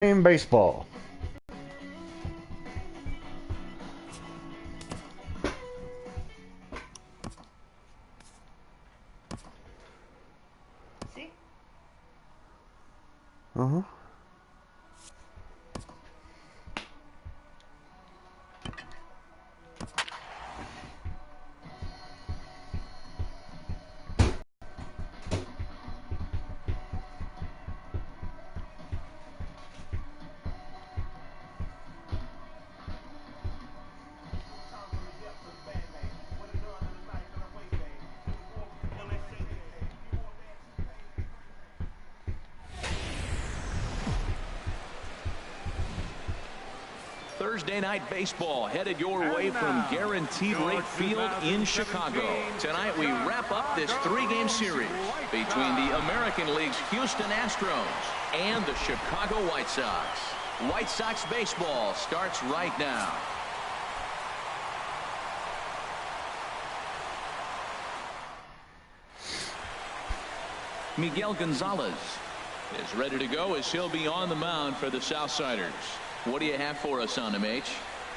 In baseball. See? Uh-huh. Thursday night baseball headed your way from Guaranteed Rate Field in Chicago. Tonight we wrap up this three-game series between the American League's Houston Astros and the Chicago White Sox. White Sox baseball starts right now. Miguel Gonzalez is ready to go as he'll be on the mound for the Southsiders. What do you have for us on him, H?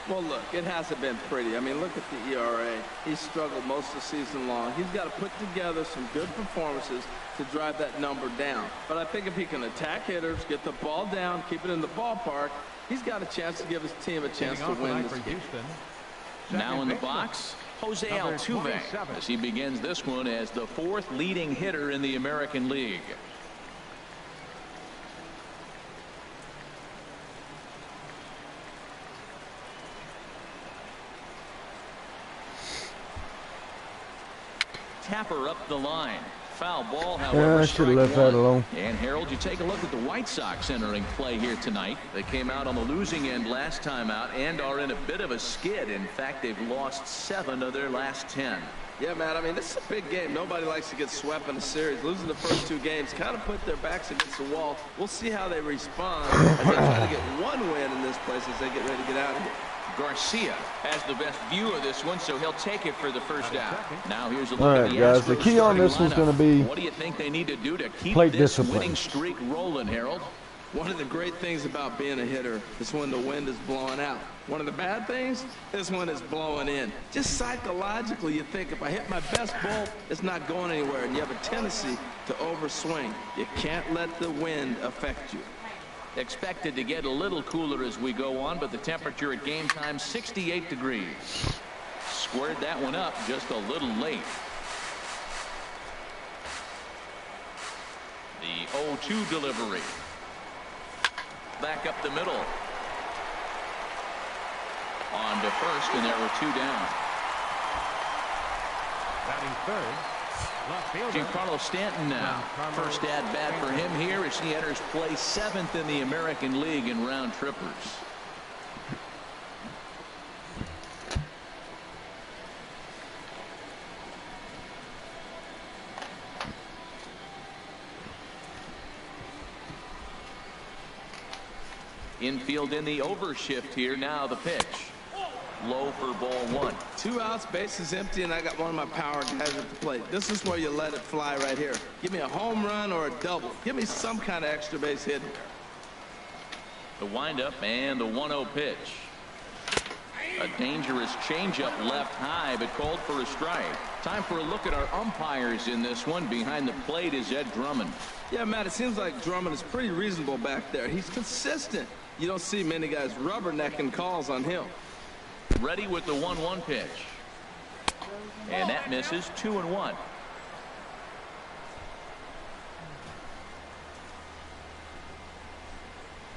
Well, look, it hasn't been pretty. I mean, look at the ERA. He's struggled most of the season long. He's got to put together some good performances to drive that number down. But I think if he can attack hitters, get the ball down, keep it in the ballpark, he's got a chance to give his team a chance to win this game. Now in the box, Jose Altuve, as he begins this one as the fourth leading hitter in the American League. Tapper up the line. Foul ball, however. I should have left that alone. And Harold, you take a look at the White Sox entering play here tonight. They came out on the losing end last time out and are in a bit of a skid. In fact, they've lost 7 of their last 10. Yeah, Matt, I mean, this is a big game. Nobody likes to get swept in a series. Losing the first 2 games kind of put their backs against the wall. We'll see how they respond as they try to get one win in this place as they get ready to get out of here. Garcia has the best view of this one, so he'll take it for the first out. Now here's a look All at right, the guys. Astros The key on this one's going to be what do you think they need to do to keep plate this discipline. winning streak rolling, Harold? One of the great things about being a hitter is when the wind is blowing out. One of the bad things is when it's blowing in. Just psychologically, you think if I hit my best ball, it's not going anywhere, and you have a tendency to overswing. You can't let the wind affect you. Expected to get a little cooler as we go on, but the temperature at game time 68 degrees. Squared that one up just a little late. The 0-2 delivery. Back up the middle. On to first, and there were 2 down. Batting third, left fielder Giancarlo Stanton now. First at bat for him here as he enters play 7th in the American League in round trippers. Infield in the overshift here. Now the pitch. Low for ball 1. 2 outs, bases empty, and I got one of my power guys at the plate. This is where you let it fly right here. Give me a home run or a double. Give me some kind of extra base hit here. The windup and the 1-0 pitch. A dangerous changeup left high, but called for a strike. Time for a look at our umpires in this one. Behind the plate is Ed Drummond. Yeah, Matt, it seems like Drummond is pretty reasonable back there. He's consistent. You don't see many guys rubbernecking calls on him. Ready with the 1-1 pitch. And that misses. 2-1.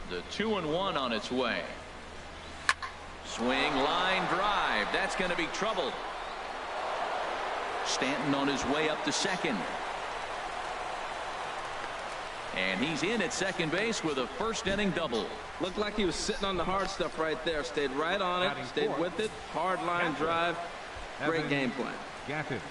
The 2-1 on its way. Swing, line drive. That's going to be trouble. Stanton on his way up to second. And he's in at second base with a first inning double. Looked like he was sitting on the hard stuff right there. Stayed right on it. Stayed with it. Hard line drive. Great game plan. Gafford.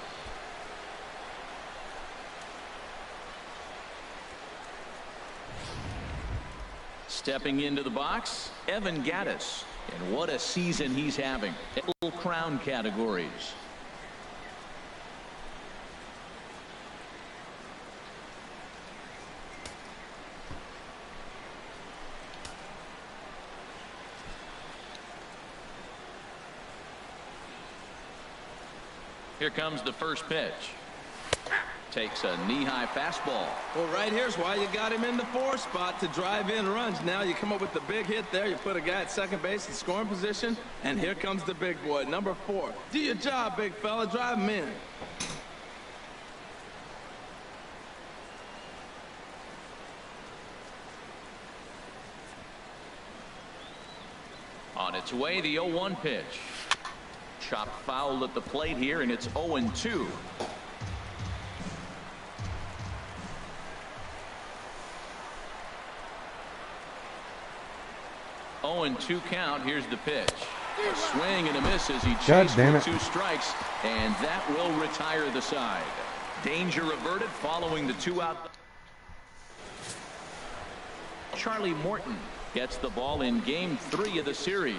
Stepping into the box, Evan Gattis. And what a season he's having. Triple Crown categories. Here comes the first pitch. Takes a knee-high fastball. Well, right here's why you got him in the 4 spot to drive in runs. Now you come up with the big hit there. You put a guy at second base in scoring position, and here comes the big boy, number 4. Do your job, big fella. Drive him in. On its way, the 0-1 pitch. Chopped foul at the plate here, and it's 0-2. 0-2 count. Here's the pitch. A swing and a miss as he chased with 2 strikes, and that will retire the side. Danger averted following the 2-out. Charlie Morton gets the ball in game 3 of the series.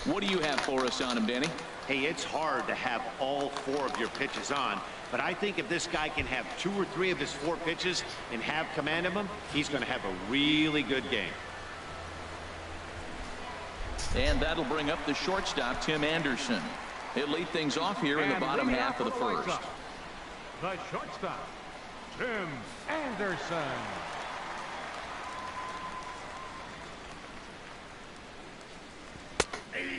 What do you have for us on him, Danny? Hey, it's hard to have all 4 of your pitches on, but I think if this guy can have 2 or 3 of his 4 pitches and have command of them, he's going to have a really good game. And that'll bring up the shortstop, Tim Anderson. He'll lead things off here in the bottom half of the first. The shortstop, Tim Anderson.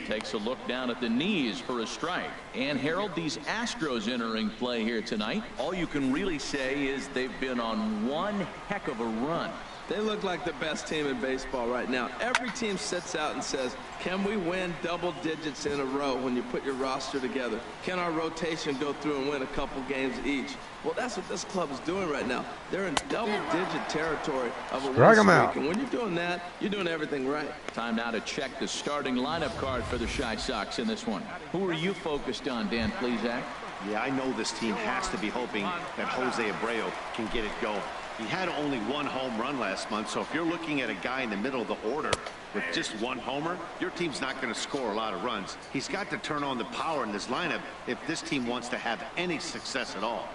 Takes a look down at the knees for a strike. And Harold, these Astros entering play here tonight, all you can really say is they've been on one heck of a run. They look like the best team in baseball right now. Every team sits out and says, can we win double digits in a row when you put your roster together? Can our rotation go through and win a couple games each? Well, that's what this club is doing right now. They're in double-digit territory of a win streak. And when you're doing that, you're doing everything right. Time now to check the starting lineup card for the Chi Sox in this one. Who are you focused on, Dan Plesac? Yeah, I know this team has to be hoping that Jose Abreu can get it going. He had only 1 home run last month, so if you're looking at a guy in the middle of the order with just 1 homer, your team's not going to score a lot of runs. He's got to turn on the power in this lineup if this team wants to have any success at all.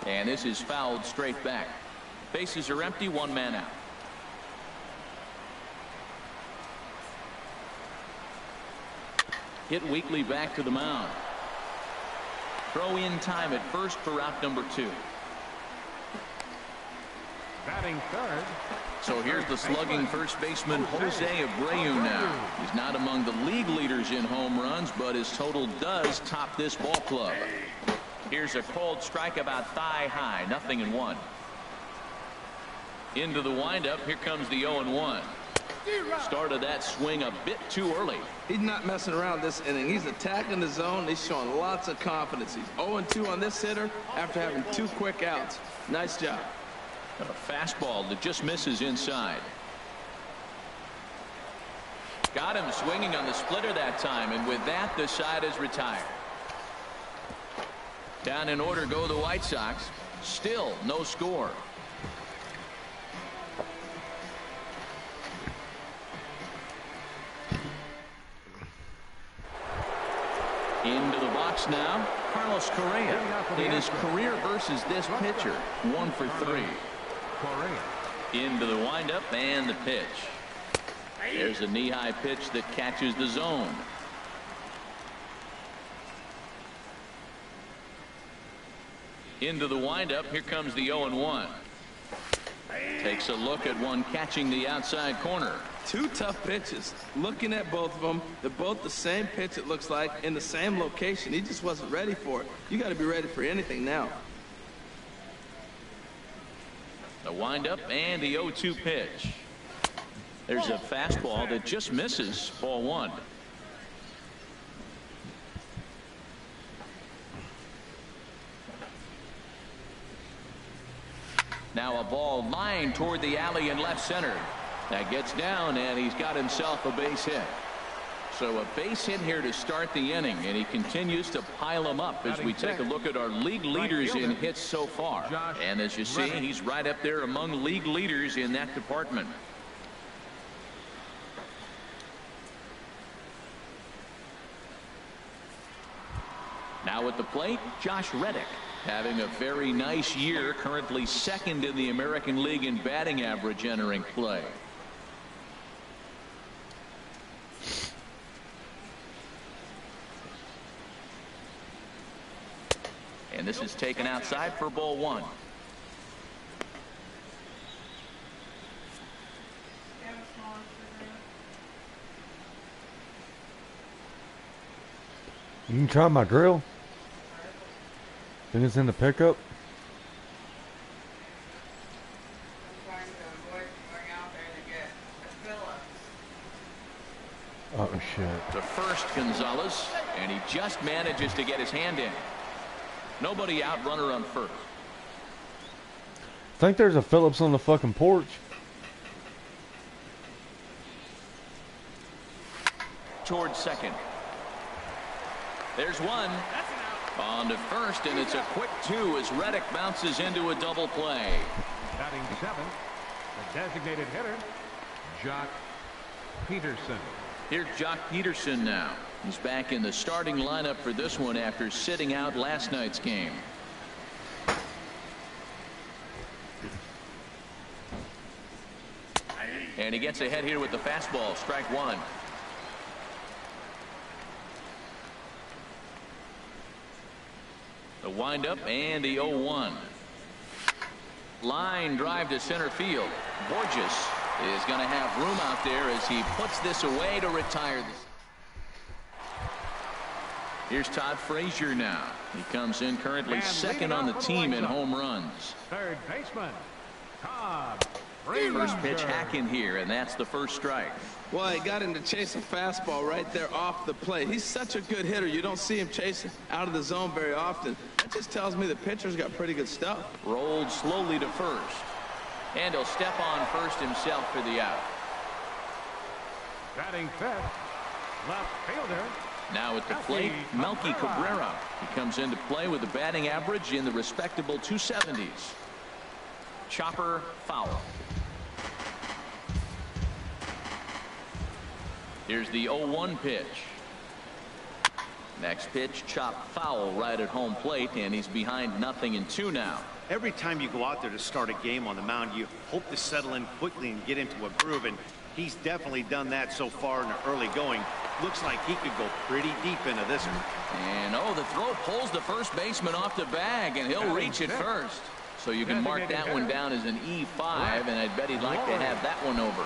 And this is fouled straight back. Bases are empty, 1 man out. Hit weakly back to the mound. Throw in time at first for out number 2. Batting third. So here's the slugging first baseman Jose Abreu now. He's not among the league leaders in home runs, but his total does top this ball club. Here's a cold strike about thigh high, 0-1. Into the windup. Here comes the 0-1. Started that swing a bit too early. He's not messing around this inning. He's attacking the zone. He's showing lots of confidence. He's 0-2 on this hitter after having 2 quick outs. Nice job. A fastball that just misses inside. Got him swinging on the splitter that time, and with that, the side is retired. Down in order go the White Sox. Still no score. Into the box now, Carlos Correa in his career versus this pitcher, 1 for 3. Into the windup and the pitch. There's a knee-high pitch that catches the zone. Into the windup. Here comes the 0-1. Takes a look at one catching the outside corner. 2 tough pitches. Looking at both of them, they're both the same pitch, it looks like, in the same location. He just wasn't ready for it. You got to be ready for anything now. The windup and the 0-2 pitch. There's a fastball that just misses. Ball 1. Now a ball lined toward the alley in left center. That gets down, and he's got himself a base hit. So a base hit here to start the inning, and he continues to pile them up as we take a look at our league leaders in hits so far. And as you see, he's right up there among league leaders in that department. Now at the plate, Josh Reddick, having a very nice year, currently 2nd in the American League in batting average entering play. And this is taken outside for ball one. You can try my drill. Think it's in the pickup? Oh shit. To first, Gonzalez, and he just manages to get his hand in. Nobody out, runner on first. Think there's a Phillips on the fucking porch. Towards second. There's one. On to first, and it's a quick two as Reddick bounces into a double play. Batting seventh, the designated hitter, Jock Peterson. Here's Jock Peterson now. He's back in the starting lineup for this one after sitting out last night's game. And he gets ahead here with the fastball. Strike one. The windup and the 0-1. Line drive to center field. Borges is going to have room out there as he puts this away to retire this. Here's Todd Frazier now. He comes in currently second on the team in home runs. Third baseman, Todd Frazier. First pitch hack in here, and that's the first strike. Well, he got him to chase a fastball right there off the plate. He's such a good hitter. You don't see him chasing out of the zone very often. That just tells me the pitcher's got pretty good stuff. Rolled slowly to first. And he'll step on first himself for the out. Batting fifth, left fielder. Now at the plate, Melky Cabrera. He comes into play with a batting average in the respectable 270s. Chopper foul. Here's the 0-1 pitch. Next pitch, chop foul right at home plate, and he's behind 0-2 now. Every time you go out there to start a game on the mound, you hope to settle in quickly and get into a groove, and he's definitely done that so far in the early going. Looks like he could go pretty deep into this one. And the throw pulls the first baseman off the bag, and he'll reach it first. So you can mark that one down as an E5, and I bet he'd like to have that one over.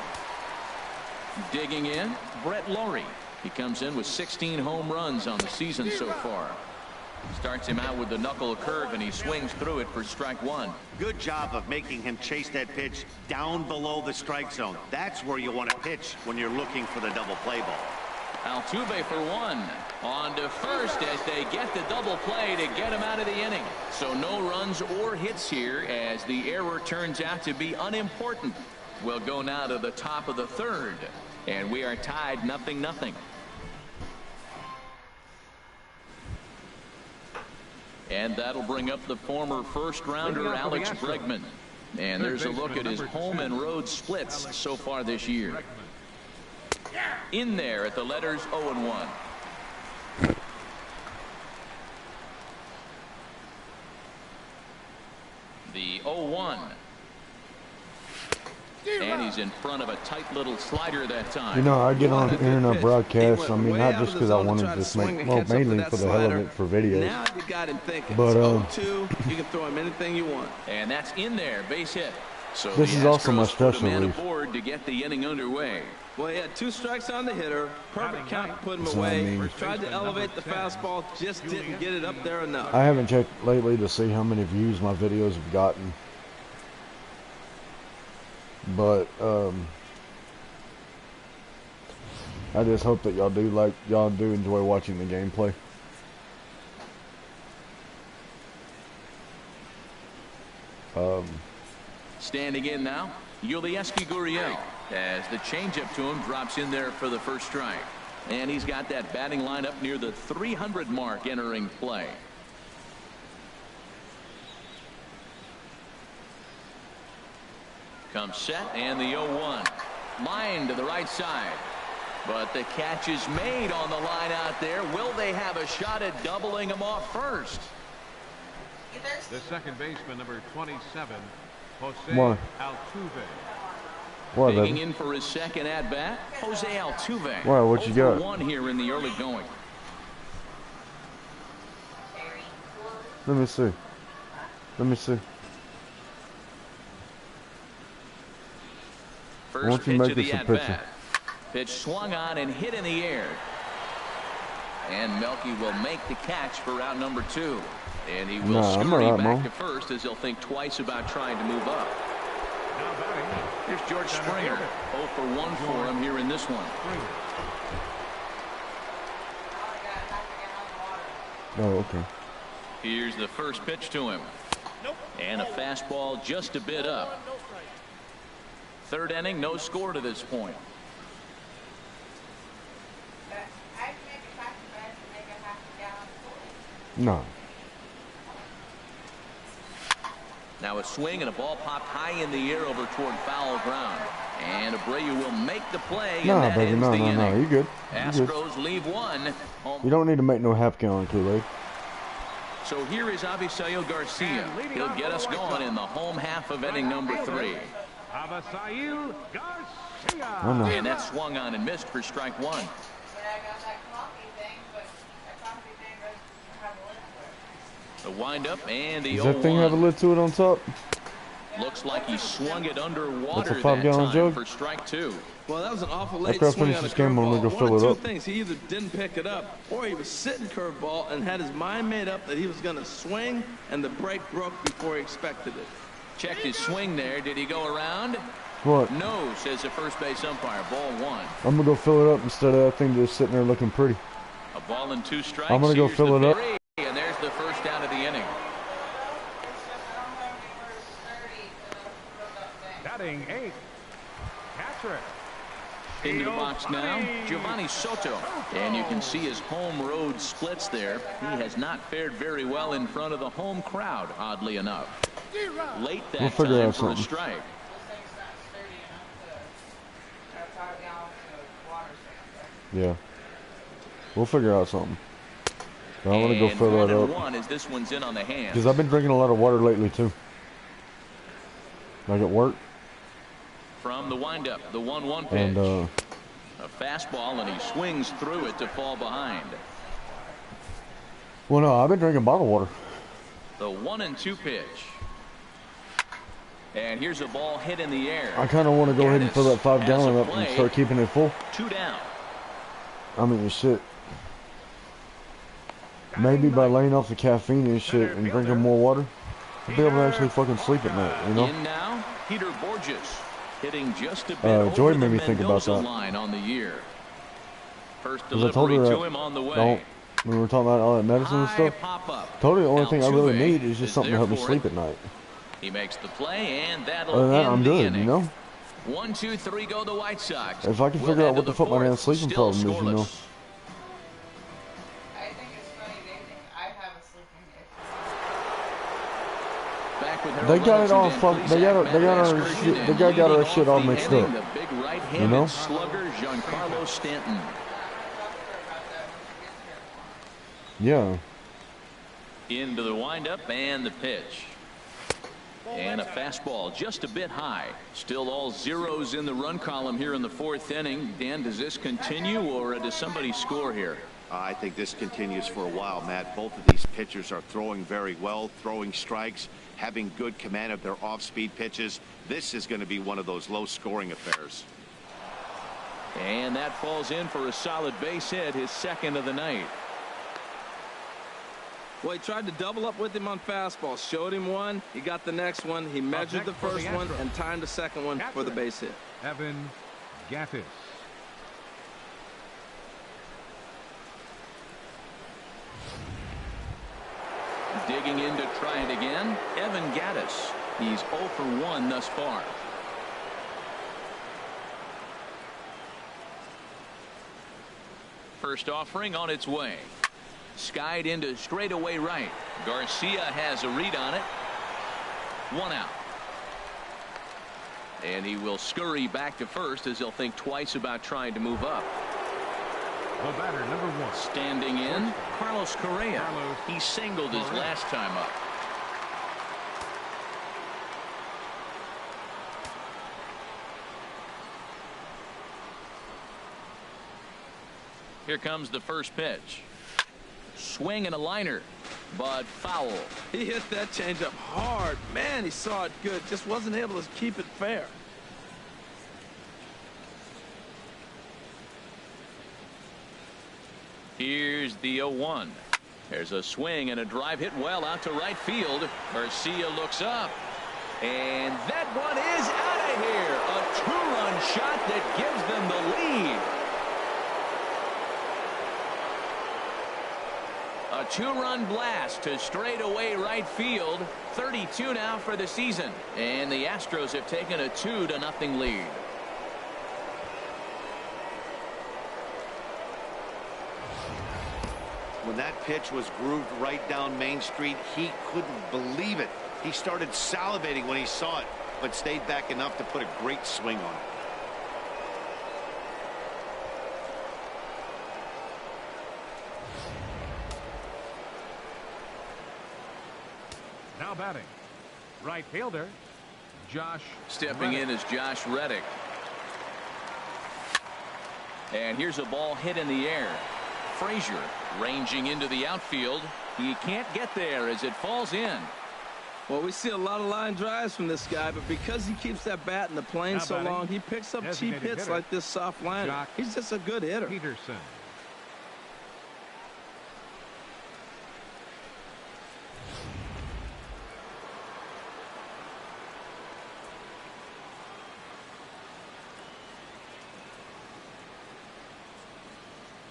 Digging in, Brett Laurie. He comes in with 16 home runs on the season so far. Starts him out with the knuckle curve, and he swings through it for strike one. Good job of making him chase that pitch down below the strike zone. That's where you want to pitch when you're looking for the double play ball. Altuve for one. On to first as they get the double play to get him out of the inning. So no runs or hits here as the error turns out to be unimportant. We'll go now to the top of the third, and we are tied 0-0. And that'll bring up the former first-rounder Alex Bregman. And there's a look at his home and road splits so far this year. In there at the letters 0-1. The 0-1. And he's in front of a tight little slider that time. You know, I get on internet broadcasts. I mean, not just because I wanted to just make, well, mainly for the hell of it for videos. Now you got him thinking. But you can throw him anything you want. And that's in there, base hit. So this is also my stress relief. Aboard to get the inning underway. Well, he had 2 strikes on the hitter. Perfect count to put him away. Tried to elevate the fastball, just didn't get it up there enough. I haven't checked lately to see how many views my videos have gotten. But I just hope that y'all do enjoy watching the gameplay. Standing in now, Yulieski Gurriel, as the changeup to him drops in there for the first strike. And he's got that batting lineup near the 300 mark entering play. Comes set, and the 0-1. Line to the right side. But the catch is made on the line out there. Will they have a shot at doubling him off first? The second baseman, number 27, Jose What? Altuve. What, Digging baby? in for his second at-bat, Jose Altuve. Wow, what you got? 1 here in the early going. Let me see. Let me see. First Won't you pitch make of the this a pitcher? at-bat. Pitch swung on and hit in the air. And Melky will make the catch for out number 2. And he will Nah, I'm scurry alright, back Mo. to first as he'll think twice about trying to move up. Now batting. Here's George Springer. 0 for 1 for him here in this one. Oh, okay. Here's the first pitch to him. And a fastball just a bit up. Third inning, no score to this point. No. Now a swing and a ball popped high in the air over toward foul ground. And Abreu will make the play. Nah, and that baby, ends no, the no, inning. no. You good. You good. Astros leave one. You don't need to make no half gallon Kool-Aid. So here is Avisail Garcia. He'll get us going in the home half of inning number 3. Avisail Garcia. I know. And that swung on and missed for strike 1. The windup and the Does that thing have a 0-1. lid to it on top? Looks like he swung it underwater That's a 5-gallon that time jug? for strike 2. Well, that was an awful late After I swing finish on a this game, I'm gonna curveball. go fill One of it two up. things. He either didn't pick it up or he was sitting curveball and had his mind made up that he was going to swing and the break broke before he expected it. Checked his swing there. Did he go around? What? No, says the first base umpire. Ball 1. I'm gonna go fill it up instead of that thing just sitting there looking pretty. A ball and 2 strikes. I'm gonna go Here's fill the it up. pitch, and there's the first out of the inning. Batting 8th. Catcher. Into the box now, Giovanni Soto. And you can see his home road splits there. He has not fared very well in front of the home crowd, oddly enough. Late We'll that figure time out for a something. strike. Yeah. We'll figure out something. But I want to go And fill that 1-1 up. as this one's in on the hands. Because I've been drinking a lot of water lately, too. Like at work. From the windup, the 1-1 pitch. And, A fastball, and he swings through it to fall behind. well, no, I've been drinking bottled water. The 1-2 pitch. And here's a ball hit in the air. I kind of want to go ahead and fill that 5-gallon up and start keeping it full. 2 down. I mean, shit. Maybe by laying off the caffeine and shit and drinking more water, I'll be able to actually fucking sleep at night, you know? In now, Peter Borges. Hitting just a bit Joy over made the me think about Mendoza that. line on the year. First Because I told delivery her to him on the way. don't, when we were talking about all that medicine and High stuff, pop up. told her the only thing I really Altuve need is just is something to there help me for sleep it. at night. He makes the play, and that'll Other than that, end I'm the good, inning. you know? 1, 2, 3 go the White Sox. If I can We'll figure out head what to the fuck my damn fourth, sleeping still problem is, you know? scoreless. I think it's funny they think I have a sleeping issue. Back with They got it all Harold fucked. They got our shit. The guy got our shit all mixed up. The big right-handed You know? slugger Giancarlo Stanton. Yeah. Into the windup and the pitch. And a fastball just a bit high. Still all zeros in the run column here in the 4th inning. Dan, does this continue or does somebody score here? I think this continues for a while, Matt. Both of these pitchers are throwing very well, throwing strikes, having good command of their off-speed pitches. This is going to be one of those low-scoring affairs. And that falls in for a solid base hit, his 2nd of the night. Well, he tried to double up with him on fastball. Showed him one. He got the next one. He measured the first one and timed the second one for the base hit. Evan Gattis. Digging in to try it again, Evan Gattis. He's 0 for 1 thus far. First offering on its way. Skied into straightaway right. Garcia has a read on it. 1 out. And he will scurry back to first as he'll think twice about trying to move up. The batter, number 1. Standing in, Carlos Correa. Carlos He singled his Correa. last time up. Here comes the first pitch. Swing and a liner. but foul. He hit that changeup hard. Man, he saw it good. Just wasn't able to keep it fair. Here's the 0-1. There's a swing and a drive hit well out to right field. Garcia looks up. And that one is out of here. A two-run shot that gives them the lead. A two-run blast to straightaway right field. 32 now for the season. And the Astros have taken a 2-0 lead. When that pitch was grooved right down Main Street, he couldn't believe it. He started salivating when he saw it, but stayed back enough to put a great swing on it. Now batting, right fielder, Josh. Stepping in is Josh Reddick. And here's a ball hit in the air. Frazier ranging into the outfield. He can't get there as it falls in. Well, we see a lot of line drives from this guy, but because he keeps that bat in the plane so long, he picks up cheap hits like this soft liner. He's just a good hitter. Peterson.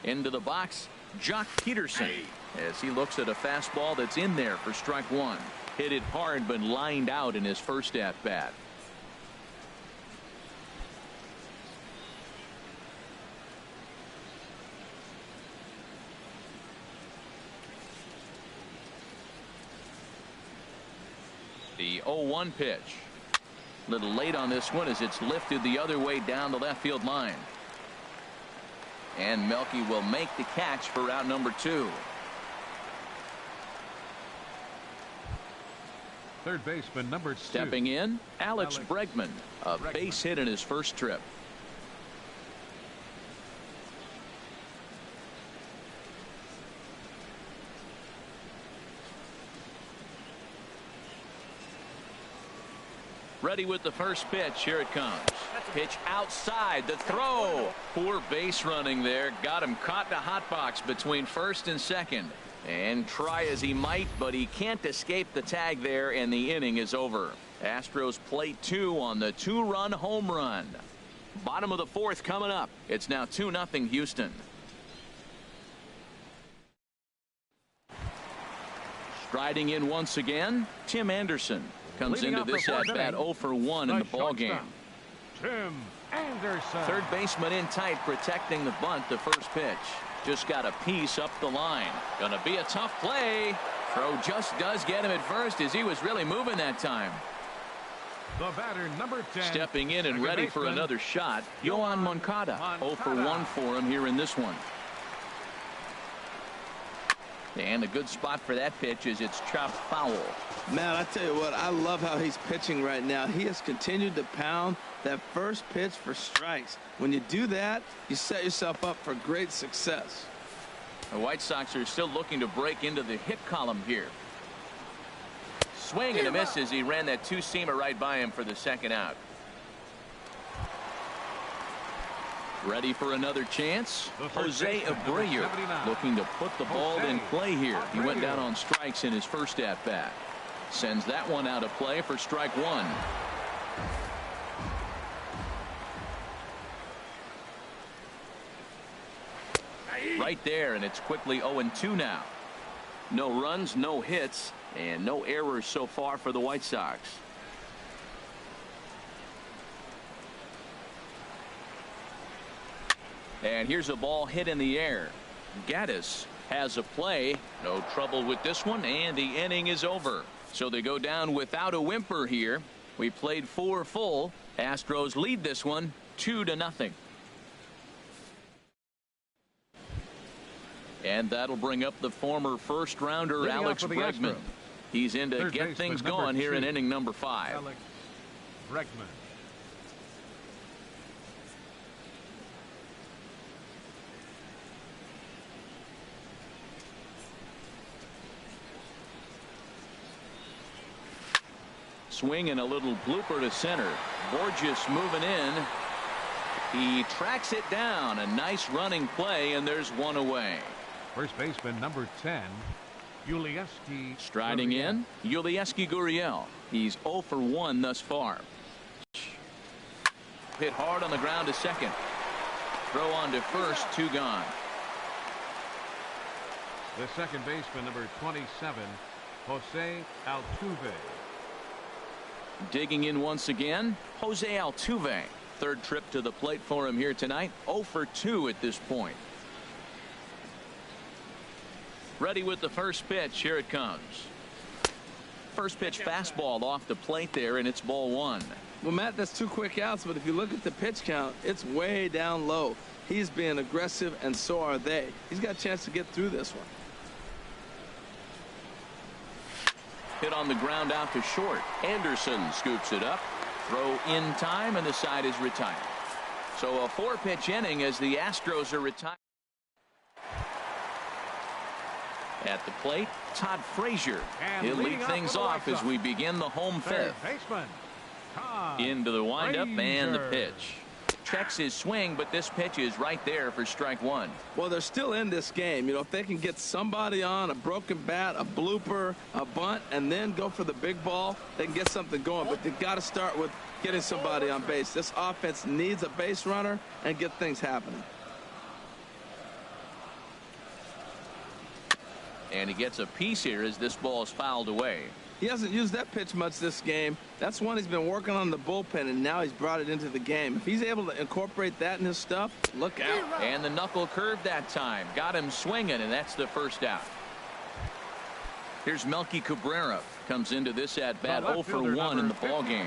Into the box, Jock Peterson, as he looks at a fastball that's in there for strike one. Hit it hard, but lined out in his first at bat. The 0-1 pitch. A little late on this one as it's lifted the other way down the left field line. And Melky will make the catch for out number 2. Third baseman number 2. Stepping in, Alex Bregman. A base hit in his first trip. Ready with the first pitch. Here it comes. Pitch outside. The throw. Poor base running there. Got him caught in a hot box between first and second. And try as he might, but he can't escape the tag there, and the inning is over. Astros play 2 on the 2-run home run. Bottom of the 4th coming up. It's now 2-0 Houston. Striding in once again, Tim Anderson. Comes into this at-bat 0 for 1 in the ballgame. Tim Anderson. Third baseman in tight, protecting the bunt. The first pitch just got a piece up the line. Gonna be a tough play. Throw just does get him at first as he was really moving that time. The batter number 10. Stepping in and ready for another shot, Yohan Moncada. 0 for 1 for him here in this one. And a good spot for that pitch is it's chopped foul. Man, I tell you what, I love how he's pitching right now. He has continued to pound that first pitch for strikes. When you do that, you set yourself up for great success. The White Sox are still looking to break into the hit column here. Swing and a miss as he ran that two-seamer right by him for the second out. Ready for another chance. Jose Abreu looking to put the ball in play here. He went down on strikes in his first at bat. Sends that one out of play for strike 1. Right there, and it's quickly 0-2 now. No runs, no hits, and no errors so far for the White Sox. And here's a ball hit in the air. Gaddis has a play. No trouble with this one, and the inning is over. So they go down without a whimper here. We played 4 full. Astros lead this one 2-0. And that'll bring up the former first rounder Alex Bregman. He's in to get things going here in inning number 5. Alex Bregman. swing and a little blooper to center. Borges moving in. He tracks it down. A nice running play, and there's one away. First baseman number 10, Yulieski. Striding in, Yulieski Gurriel. He's 0 for 1 thus far. Hit hard on the ground to second. Throw on to first, 2 gone. The second baseman number 27, Jose Altuve. Digging in once again, Jose Altuve. Third trip to the plate for him here tonight. 0 for 2 at this point. Ready with the first pitch. Here it comes. First pitch fastball off the plate there, and it's ball 1. Well, Matt, that's 2 quick outs, but if you look at the pitch count, it's way down low. He's being aggressive, and so are they. He's got a chance to get through this one. Hit on the ground out to short. Anderson scoops it up. Throw in time, and the side is retired. So a 4-pitch inning as the Astros are retired. At the plate, Todd Frazier. He'll lead things off as we begin the home fifth. Baseman, Into the windup and the pitch. Checks his swing, but this pitch is right there for strike 1. Well, they're still in this game. You know, if they can get somebody on, a broken bat, a blooper, a bunt, and then go for the big ball, they can get something going. But they've got to start with getting somebody on base. This offense needs a base runner and get things happening. And he gets a piece here as this ball is fouled away. He hasn't used that pitch much this game. That's one he's been working on the bullpen, and now he's brought it into the game. If he's able to incorporate that in his stuff, look out. And the knuckle curve that time. Got him swinging, and that's the first out. Here's Melky Cabrera. Comes into this at-bat 0 for 1 in the ballgame.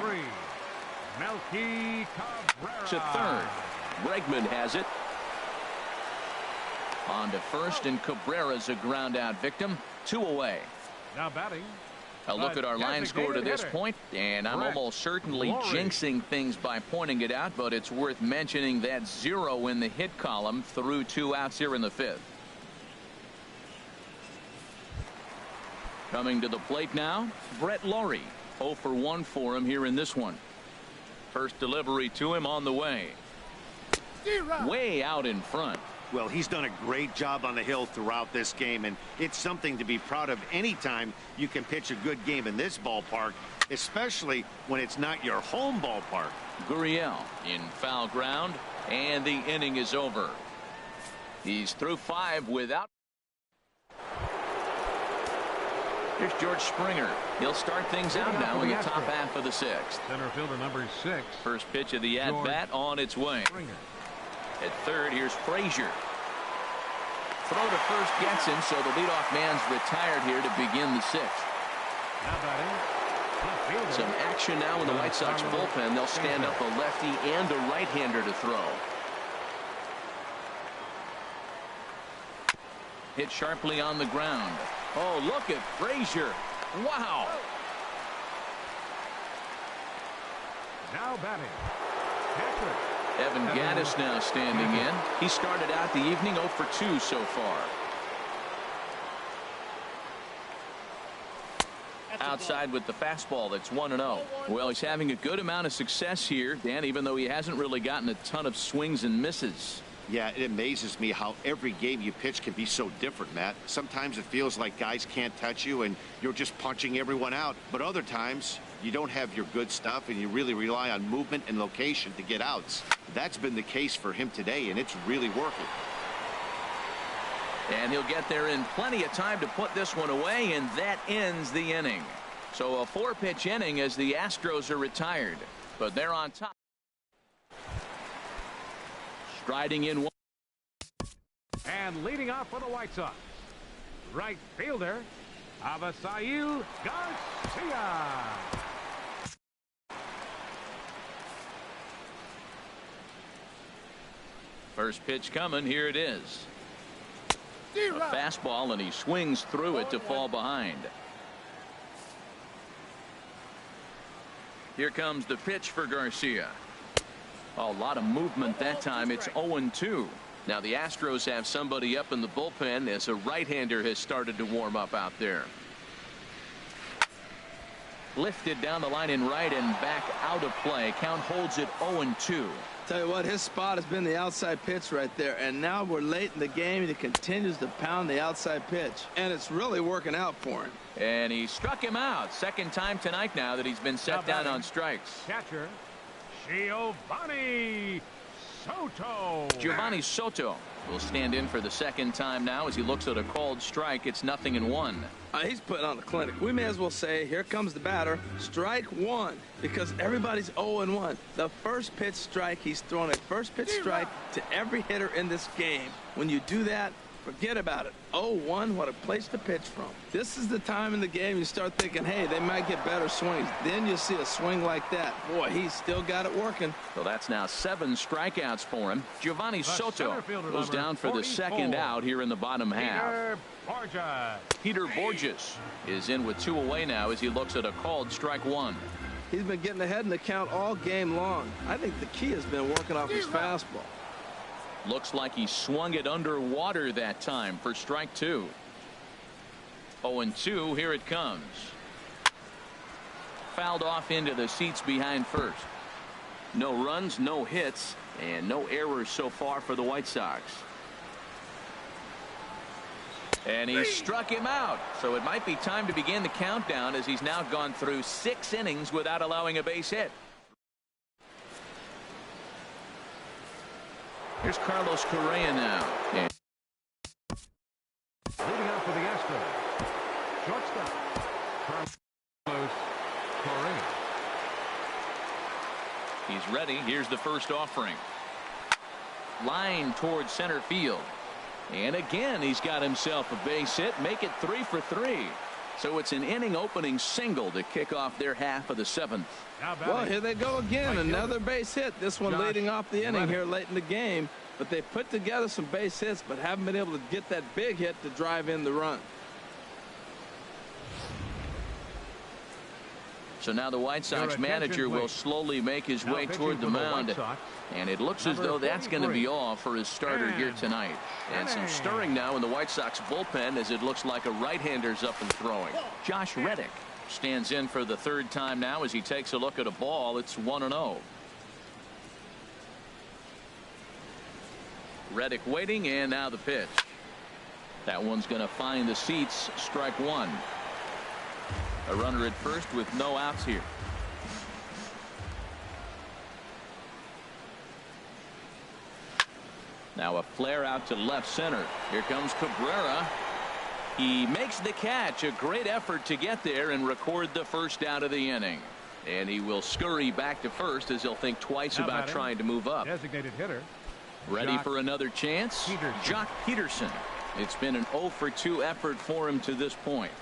Melky Cabrera. To third. Bregman has it. On to first, and Cabrera's a ground-out victim. 2 away. Now batting. A look at our line score to this point, and I'm almost certainly jinxing things by pointing it out, but it's worth mentioning that 0 in the hit column through 2 outs here in the 5th. Coming to the plate now, Brett Laurie. 0 for 1 for him here in this one. First delivery to him on the way. Way out in front. Well, he's done a great job on the hill throughout this game, and it's something to be proud of anytime you can pitch a good game in this ballpark, especially when it's not your home ballpark. Gurriel in foul ground, and the inning is over. He's through 5 without. Here's George Springer. He'll start things out now in the top half of the 6th. Center fielder number 6. First pitch of the at-bat on its way. Springer. At third, here's Frazier. Throw to first gets him, so the leadoff man's retired here to begin the 6th. Now batting. Some action now in the White Sox bullpen. They'll stand up a lefty and a right-hander to throw. Hit sharply on the ground. Oh, look at Frazier. Wow. Now batting. Patrick. Evan Gaddis now standing in. He started out the evening 0 for 2 so far. Outside with the fastball. That's 1-0. Well, he's having a good amount of success here, Dan, even though he hasn't really gotten a ton of swings and misses. Yeah, it amazes me how every game you pitch can be so different, Matt. Sometimes it feels like guys can't touch you and you're just punching everyone out. But other times you don't have your good stuff and you really rely on movement and location to get outs. That's been the case for him today, and it's really working. And he'll get there in plenty of time to put this one away, and that ends the inning. So a 4-pitch inning as the Astros are retired, but they're on top. Striding in one. And leading off for the White Sox, right fielder, Avisail Garcia. First pitch coming. Here it is. A fastball, and he swings through it to fall behind. Here comes the pitch for Garcia. Oh, a lot of movement that time. It's 0-2. Now the Astros have somebody up in the bullpen as a right-hander has started to warm up out there. Lifted down the line in right and back out of play. Count holds it 0-2. Tell you what, his spot has been the outside pitch right there, and now we're late in the game and he continues to pound the outside pitch, and it's really working out for him. And he struck him out. Second time tonight now that he's been set down on strikes. Catcher, Giovanni Soto. Giovanni Soto will stand in for the second time now as he looks at a called strike. It's 0-1. He's putting on a clinic. We may as well say, here comes the batter, strike one, because everybody's 0-1. The first pitch strike, he's thrown a first pitch strike to every hitter in this game. When you do that, forget about it. 0-1, what a place to pitch from. This is the time in the game you start thinking, hey, they might get better swings. Then you see a swing like that. Boy, he's still got it working. So that's now 7 strikeouts for him. Giovanni Soto goes down for the second out here in the bottom half. Peter Borges is in with 2 away now as he looks at a called strike one. He's been getting ahead in the count all game long. I think the key has been working off his fastball. Looks like he swung it underwater that time for strike 2. 0-2. Here it comes. Fouled off into the seats behind first. No runs, no hits, and no errors so far for the White Sox. And he struck him out. So it might be time to begin the countdown as he's now gone through 6 innings without allowing a base hit. Here's Carlos Correa now. Leading out for the Astros, shortstop Carlos Correa. He's ready. Here's the first offering. Line towards center field. And again, he's got himself a base hit. Make it 3 for 3. So it's an inning opening single to kick off their half of the 7th. Well, here they go again. Another base hit. This one leading off the inning here late in the game. But they put together some base hits, but haven't been able to get that big hit to drive in the run. So now the White Sox manager will slowly make his way toward the mound. And it looks as though that's going to be all for his starter here tonight. And some stirring now in the White Sox bullpen as it looks like a right-hander's up and throwing. Josh Reddick stands in for the 3rd time now as he takes a look at a ball. It's 1-0. Reddick waiting, and now the pitch. That one's going to find the seats. Strike 1. A runner at first with no outs here. Now a flare out to left center. Here comes Cabrera. He makes the catch. A great effort to get there and record the first out of the inning. And he will scurry back to first as he'll think twice about trying to move up. Designated hitter. Ready for another chance. Jock Peterson. It's been an 0 for 2 effort for him to this point.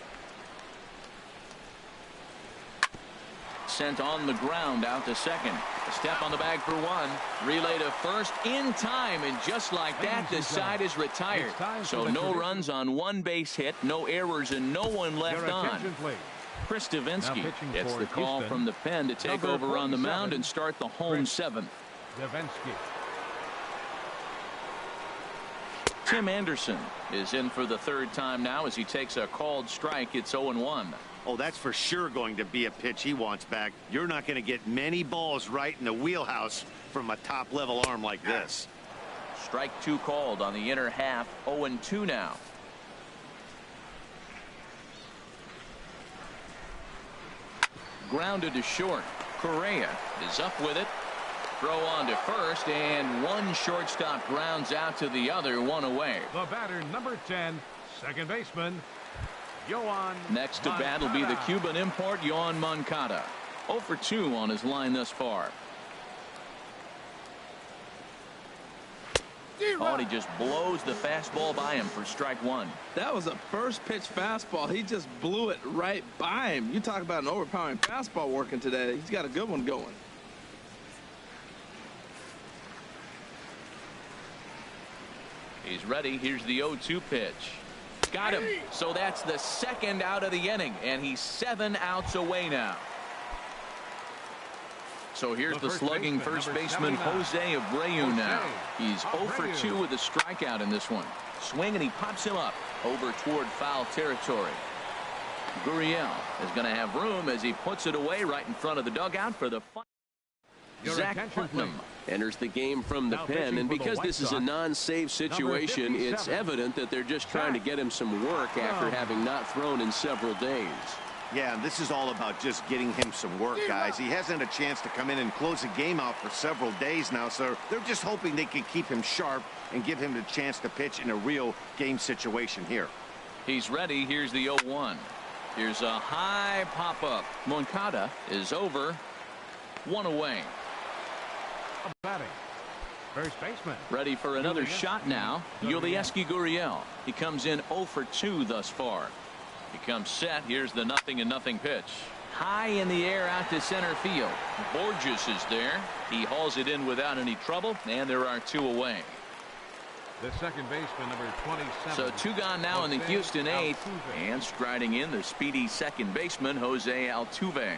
Sent on the ground out to second. A step on the bag for 1. Relay to first in time, and just like that the side is retired. So no runs on 1 base hit, no errors, and no one left on. Chris Davinsky gets the call from the pen to take over on the mound and start the home 7th. Tim Anderson is in for the 3rd time now as he takes a called strike. It's 0-1. Oh, that's for sure going to be a pitch he wants back. You're not going to get many balls right in the wheelhouse from a top-level arm like this. Strike 2 called on the inner half. 0-2 now. Grounded to short. Correa is up with it. Throw on to first, and one shortstop grounds out to the other, 1 away. The batter, number 10, second baseman, Yoan. Next to bat will be the Cuban import, Yoan Moncada. 0 for 2 on his line thus far. Oh, and he just blows the fastball by him for strike 1. That was a first pitch fastball. He just blew it right by him. You talk about an overpowering fastball working today. He's got a good one going. He's ready. Here's the 0-2 pitch. Got him. So that's the 2nd out of the inning, and he's 7 outs away now. So here's the slugging first baseman Jose Abreu now. He's 0 for 2 with a strikeout in this one. Swing, and he pops him up over toward foul territory. Gurriel is going to have room as he puts it away right in front of the dugout for the final. Zach Putnam enters the game from the pen, and because this is a non-save situation, it's evident that they're just trying to get him some work after having not thrown in several days. Yeah, and this is all about just getting him some work, guys. He hasn't had a chance to come in and close the game out for several days now, so they're just hoping they can keep him sharp and give him the chance to pitch in a real game situation here. He's ready. Here's the 0-1. Here's a high pop-up. Moncada is over. 1 away. Batting. First baseman. Ready for another shot now. Yulieski Gurriel. He comes in 0 for 2 thus far. He comes set. Here's the 0-0 pitch. High in the air out to center field. Borges is there. He hauls it in without any trouble, and there are 2 away. The second baseman, number 27. So 2 gone now in the Houston 8th, and striding in the speedy second baseman, Jose Altuve.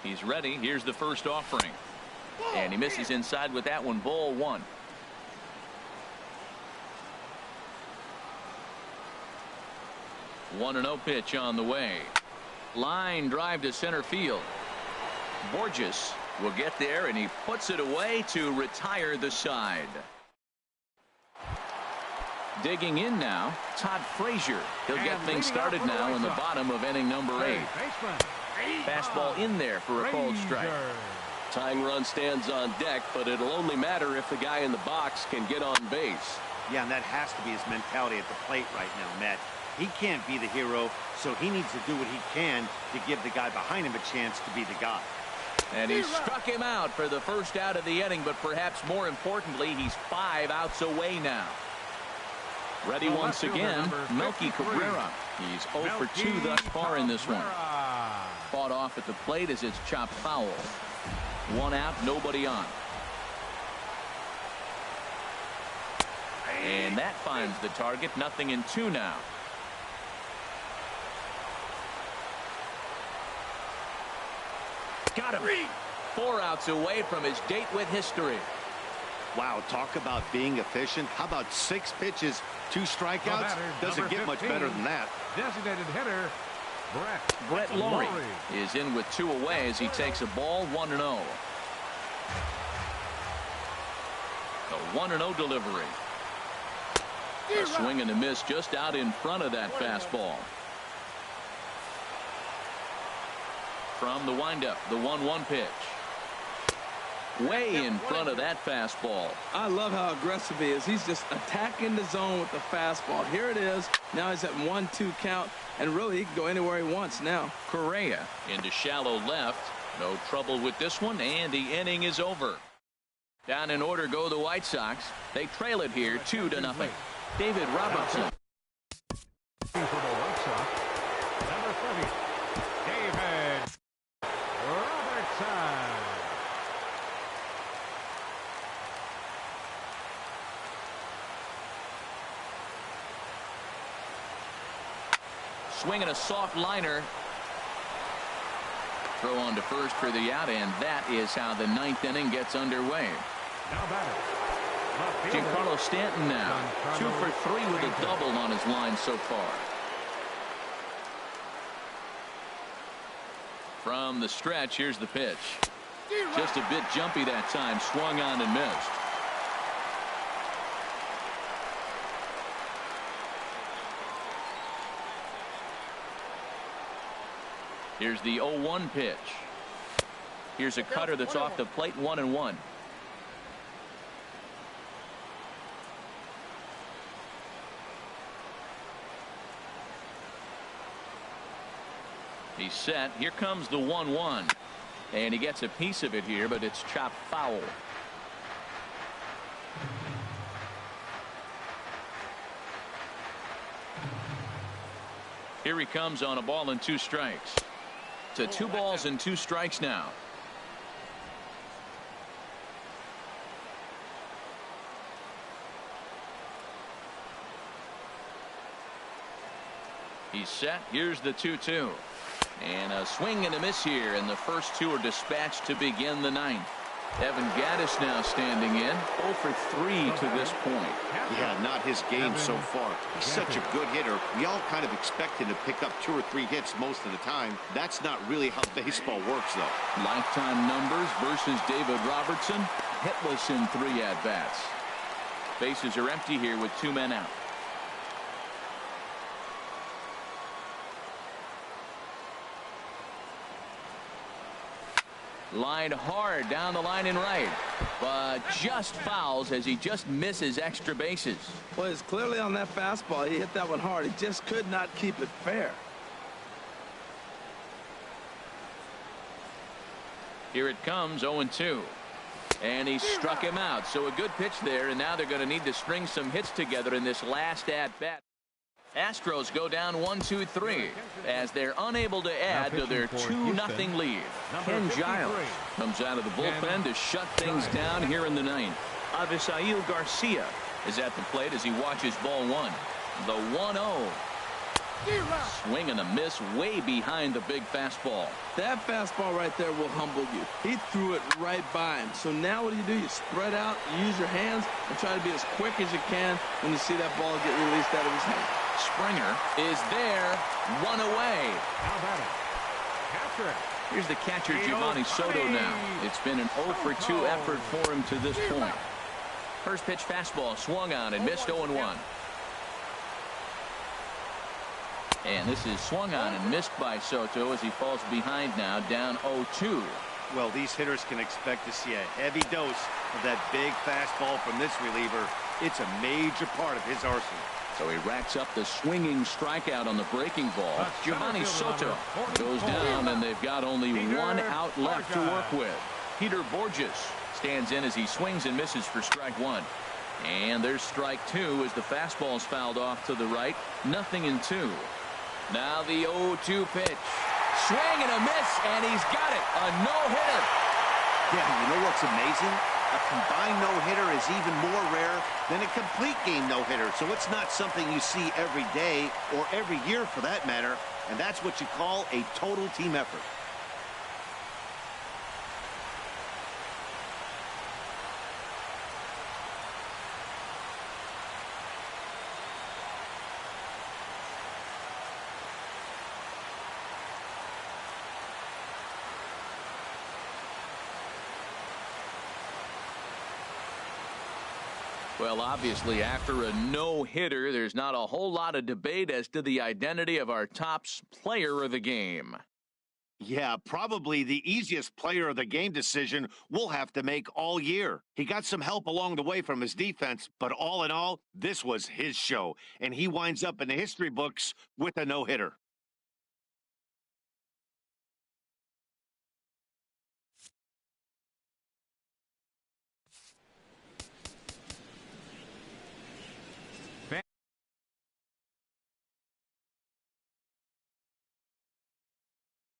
He's ready. Here's the first offering. And he misses inside with that one. Ball 1. One 1-0 pitch on the way. Line drive to center field. Borges will get there, and he puts it away to retire the side. Digging in now, Todd Frazier. He'll get things started now in the bottom of inning number 8. Fastball in there for a called strike. Tying run stands on deck, but it'll only matter if the guy in the box can get on base. Yeah, and that has to be his mentality at the plate right now, Matt. He can't be the hero, so he needs to do what he can to give the guy behind him a chance to be the guy. And he struck him out for the first out of the inning, but perhaps more importantly, he's 5 outs away now. Ready once again, Melky Cabrera. He's 0 for 2 thus far in this one. Fought off at the plate as it's chopped foul. 1 out, nobody on. And that finds the target. 0-2 now. Got him. 4 outs away from his date with history. Wow, talk about being efficient. How about 6 pitches, 2 strikeouts? Doesn't get much better than that. Designated hitter, Brett Laurie is in with 2 away as he takes a ball. 1-0. The 1-0 delivery. A swing and a miss just out in front of that fastball. From the windup, the 1-1 pitch. Way in front of that fastball. I love how aggressive he is. He's just attacking the zone with the fastball. Here it is. Now he's at 1-2 count, and really he can go anywhere he wants now. Correa into shallow left. No trouble with this one, and the inning is over. Down in order go the White Sox. They trail it here 2-0. David Robertson. For the White Sox, number 30, David Robertson. Swinging a soft liner. Throw on to first for the out, and that is how the 9th inning gets underway. Now batter. Giancarlo Stanton now 2 for 3 with a double on his line so far. From the stretch, here's the pitch. Just a bit jumpy that time. Swung on and missed. Here's the 0-1 pitch. Here's a cutter that's off the plate. 1-1. He's set. Here comes the 1-1. And he gets a piece of it here, but it's chopped foul. Here he comes on a ball and 2 strikes. To 2 balls and 2 strikes now. He's set. Here's the 2-2. And a swing and a miss here, and the first 2 are dispatched to begin the 9th. Evan Gaddis now standing in, 0 for 3 to this point. Yeah, not his game so far. He's such a good hitter. We all kind of expect him to pick up 2 or 3 hits most of the time. That's not really how baseball works, though. Lifetime numbers versus David Robertson, hitless in 3 at-bats. Bases are empty here with 2 men out. Lined hard down the line in right, but just fouls as he just misses extra bases. Well, it's clearly on that fastball. He hit that one hard. He just could not keep it fair. Here it comes, 0-2. And he struck him out. So a good pitch there, and now they're going to need to string some hits together in this last at-bat. Astros go down 1-2-3 as they're unable to add to their 2-0 lead. Ken Giles comes out of the bullpen to shut things down here in the 9th. Avisail Garcia is at the plate as he watches ball 1. The 1-0. Swing and a miss way behind the big fastball. That fastball right there will humble you. He threw it right by him. So now what do? You spread out, you use your hands, and try to be as quick as you can when you see that ball get released out of his hand. Springer is there, 1 away. How about it? Catcher. Here's the catcher, Giovanni Soto now. It's been an 0 for 2 effort for him to this point. First pitch fastball swung on and missed 0-1. And this is swung on and missed by Soto as he falls behind now, down 0-2. Well, these hitters can expect to see a heavy dose of that big fastball from this reliever. It's a major part of his arsenal. So he racks up the swinging strikeout on the breaking ball. Giovanni Soto goes down, and they've got only 1 out left to work with. Peter Borges stands in as he swings and misses for strike 1. And there's strike 2 as the fastball's fouled off to the right. 0-2. Now the 0-2 pitch. Swing and a miss, and he's got it. A no-hitter. Yeah, you know what's amazing? A combined no-hitter is even more rare than a complete game no-hitter. So it's not something you see every day or every year for that matter. And that's what you call a total team effort. Well, obviously, after a no-hitter, there's not a whole lot of debate as to the identity of our top player of the game. Yeah, probably the easiest player of the game decision we'll have to make all year. He got some help along the way from his defense, but all in all, this was his show, and he winds up in the history books with a no-hitter.